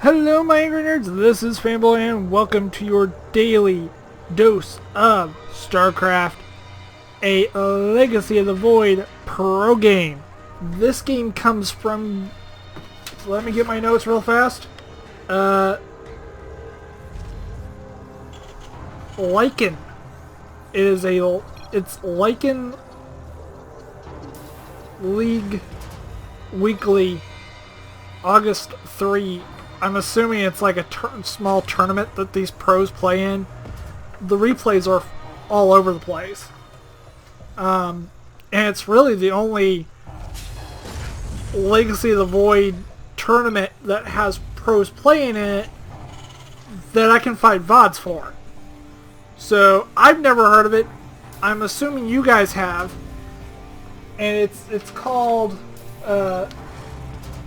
Hello my angry nerds, this is Fanboy and welcome to your daily dose of Starcraft, a Legacy of the Void pro game. This game comes from, let me get my notes real fast, Lycan. It's Lycan League Weekly, August 3. I'm assuming it's like a small tournament that these pros play in. The replays are all over the place. And it's really the only Legacy of the Void tournament that has pros playing in it that I can find VODs for. So, I've never heard of it. I'm assuming you guys have. And it's called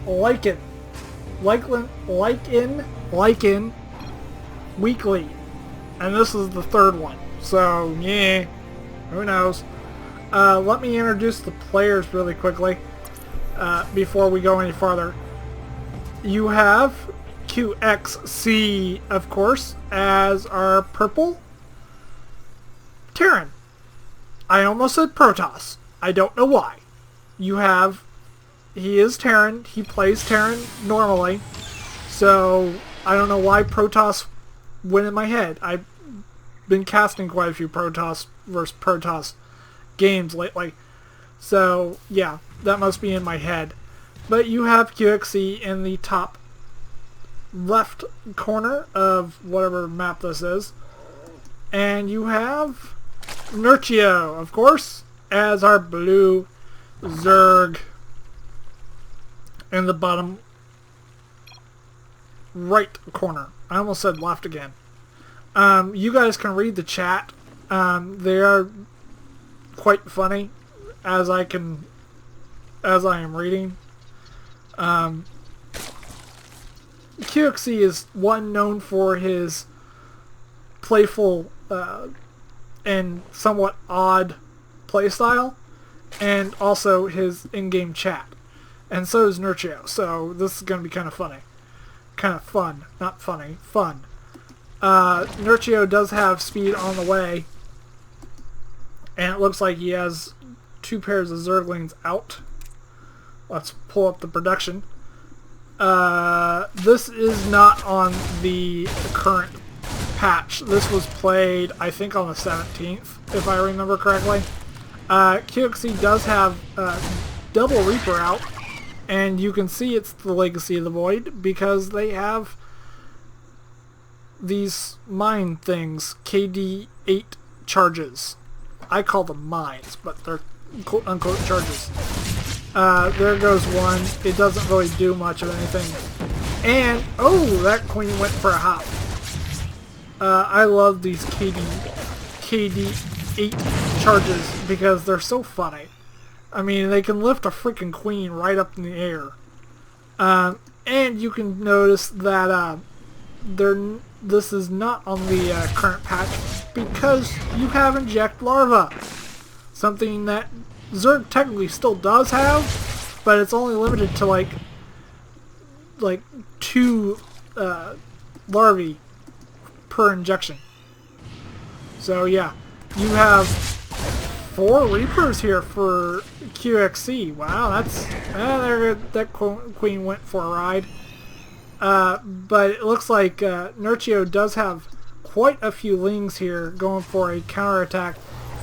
Lycan Weekly, and this is the third one. So yeah, who knows? Let me introduce the players really quickly before we go any farther. You have QXC, of course, as our purple Terran. I almost said Protoss. I don't know why. He is Terran. He plays Terran normally. So, I don't know why Protoss went in my head. I've been casting quite a few Protoss versus Protoss games lately. So, yeah, that must be in my head. But you have QXC in the top left corner of whatever map this is. And you have Nerchio, of course, as our blue Zerg in the bottom right corner. I almost said left again. You guys can read the chat. They are quite funny as I am reading. QXC is one known for his playful and somewhat odd playstyle, and also his in-game chat. And so is Nerchio, so this is going to be kind of funny. Kind of fun. Not funny. Fun. Nerchio does have speed on the way, and it looks like he has 2 pairs of Zerglings out. Let's pull up the production. This is not on the current patch. This was played, I think, on the 17th, if I remember correctly. QXC does have Double Reaper out, and you can see it's the Legacy of the Void because they have these mine things, KD8 charges. I call them mines, but they're quote-unquote charges. There goes one. It doesn't really do much of anything. And, oh, that queen went for a hop. I love these KD8 charges because they're so funny. I mean, they can lift a freaking queen right up in the air. And you can notice that this is not on the current patch because you have inject larva. Something that Zerg technically still does have, but it's only limited to like 2 larvae per injection. So yeah, you have 4 Reapers here for QXC. Wow, that queen went for a ride. But it looks like Nerchio does have quite a few Lings here going for a counterattack,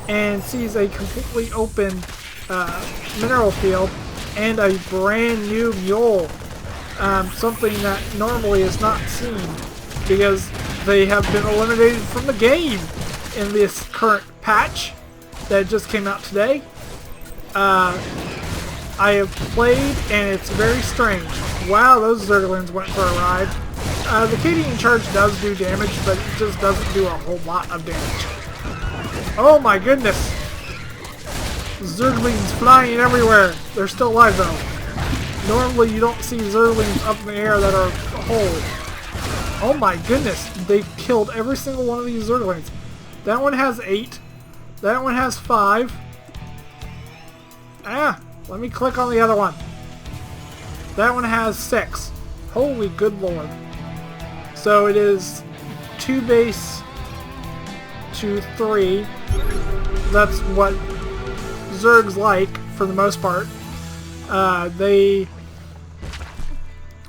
and sees a completely open mineral field and a brand new mule. Something that normally is not seen because they have been eliminated from the game in this current patch that just came out today. I have played and it's very strange. Wow, those Zerglings went for a ride. The KD charge does do damage, but it just doesn't do a whole lot of damage. Oh my goodness! Zerglings flying everywhere. They're still alive though. Normally you don't see Zerglings up in the air that are whole. Oh my goodness, they killed every single one of these Zerglings. That one has 8. That one has 5. Let me click on the other one. That one has 6. Holy good lord. So it is 2 base to 3. That's what Zergs like for the most part. They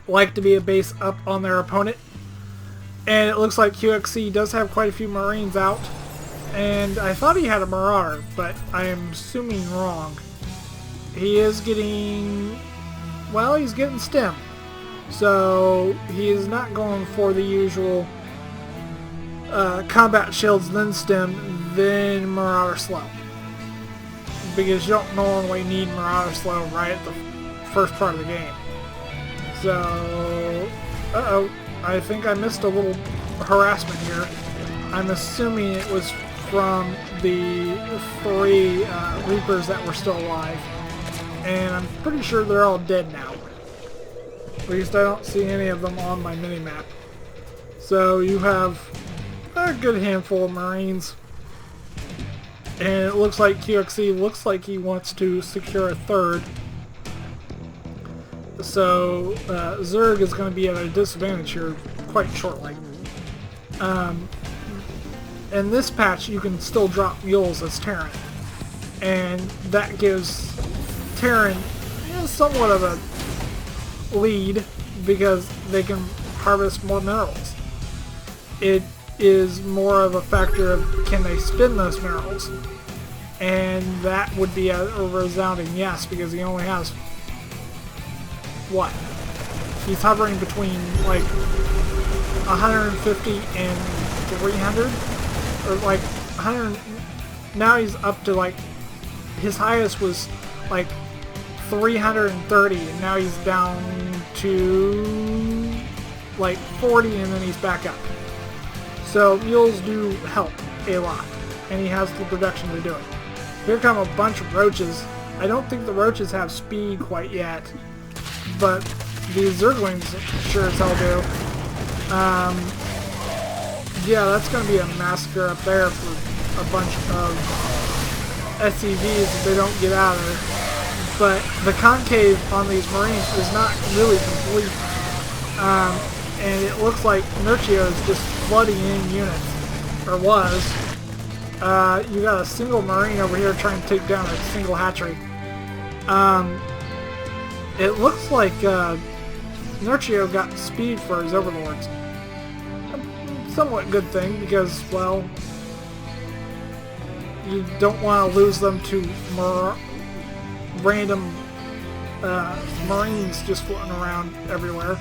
like to be a base up on their opponent. And it looks like QXC does have quite a few Marines out. And I thought he had a Marauder, but I am assuming wrong. He is getting... well, he's getting stem. So he is not going for the usual combat shields, then stem, then Marauder slow. Because you don't normally need Marauder slow right at the first part of the game. So... uh-oh. I think I missed a little harassment here. I'm assuming it was from the 3 Reapers that were still alive. And I'm pretty sure they're all dead now. At least I don't see any of them on my minimap. So you have a good handful of Marines. And it looks like QXC looks like he wants to secure a 3rd. So Zerg is going to be at a disadvantage here quite shortly. In this patch you can still drop mules as Terran, and that gives Terran somewhat of a lead because they can harvest more minerals. It is more of a factor of can they spin those minerals, and that would be a resounding yes, because he only has what? He's hovering between like 150 and 300, or like 100. Now he's up to like, his highest was like 330, and now he's down to like 40, and then he's back up. So mules do help a lot, and he has the production to do it. Here come a bunch of roaches. I don't think the roaches have speed quite yet, but the Zerglings sure as hell do. Yeah, that's going to be a massacre up there for a bunch of SCVs if they don't get out of there. But the concave on these Marines is not really complete. And it looks like Nerchio is just flooding in units, or was. You got a single Marine over here trying to take down a single hatchery. It looks like Nerchio got speed for his overlords. A somewhat good thing because, well, you don't want to lose them to random Marines just floating around everywhere.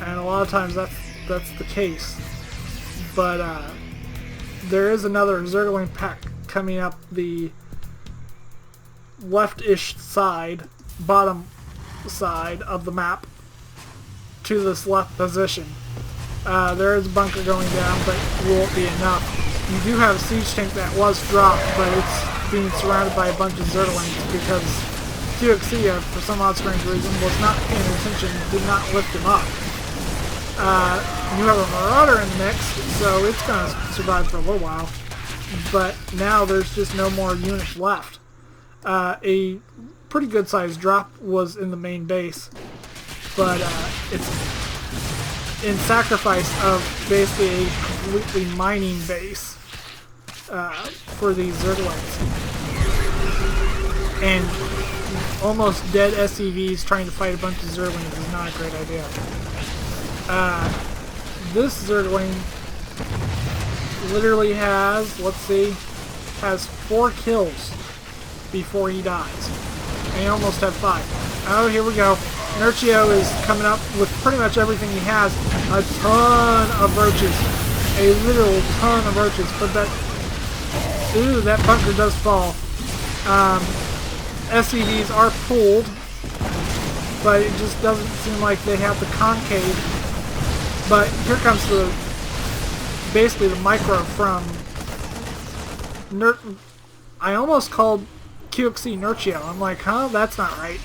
And a lot of times that's the case. But there is another Zergling pack coming up the left-ish side, bottom side of the map to this left position. There is a bunker going down, but it won't be enough. You do have a siege tank that was dropped, but it's being surrounded by a bunch of Zerglings because QXC, for some odd strange reason, was not paying attention, did not lift him up. You have a Marauder in the mix, so it's going to survive for a little while. But now there's just no more units left. A pretty good sized drop was in the main base, but it's in sacrifice of basically a completely mining base for these Zerglings. And almost dead SCVs trying to fight a bunch of Zerglings is not a great idea. This Zergling literally has, let's see, has 4 kills before he dies. And he almost had 5. Oh, here we go. Nerchio is coming up with pretty much everything he has. A ton of roaches. A literal ton of roaches. But that... ooh, that bunker does fall. SCVs are pulled, but it just doesn't seem like they have the concave. But here comes the... basically the micro from... I almost called QXC Nerchio. I'm like, huh? That's not right.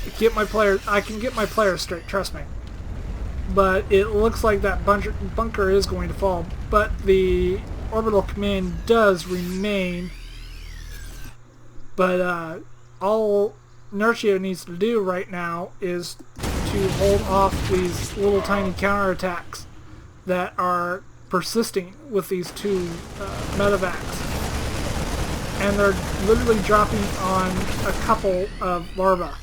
I can get my players straight, trust me. But it looks like that bunker is going to fall. But the orbital command does remain. But all Nerchio needs to do right now is to hold off these little tiny counterattacks that are persisting with these two medevacs. And they're literally dropping on a couple of larvae.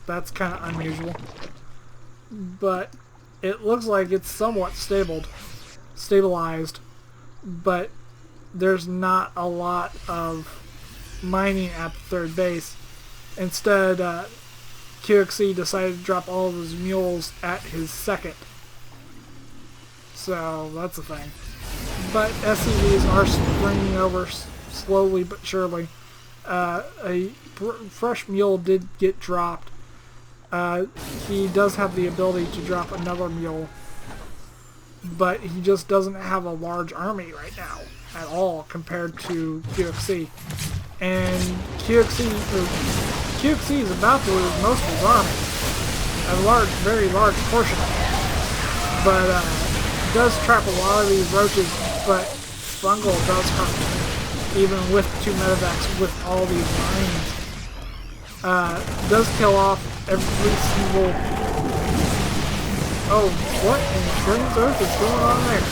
That's kind of unusual. But it looks like it's somewhat stabilized, but there's not a lot of mining at the third base. Instead, QXC decided to drop all of his mules at his second. So that's a thing. But SCVs are springing over slowly but surely. A fresh mule did get dropped. He does have the ability to drop another mule, but he just doesn't have a large army right now at all compared to QXC. And QXC is about to lose most of his army, a very large portion of it. But does trap a lot of these roaches, but fungal does hurt, even with two medevacs with all these mines. Does kill off every single... Oh, what in Goodness Earth is going on there?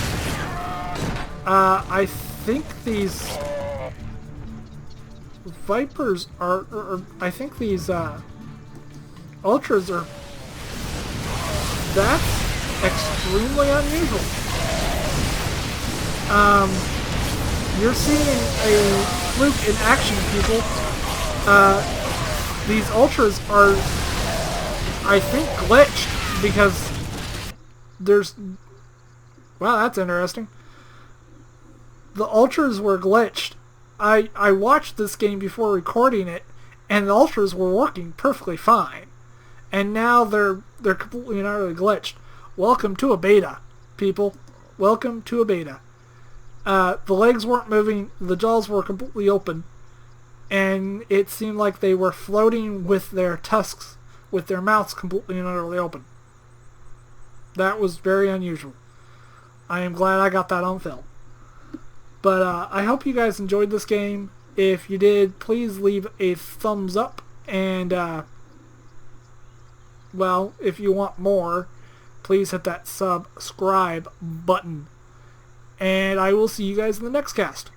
I think these Vipers are... I think these Ultras are... That's extremely unusual. You're seeing a fluke in action, people. These Ultras are, I think, glitched because there's... Wow, that's interesting. The Ultras were glitched. I watched this game before recording it, and the Ultras were working perfectly fine. And now they're completely and utterly glitched. Welcome to a beta, people. Welcome to a beta. The legs weren't moving, the jaws were completely open, and it seemed like they were floating with their tusks, with their mouths completely and utterly open. That was very unusual. I am glad I got that on film. But I hope you guys enjoyed this game. If you did, please leave a thumbs up, and well, if you want more, please hit that subscribe button. And I will see you guys in the next cast.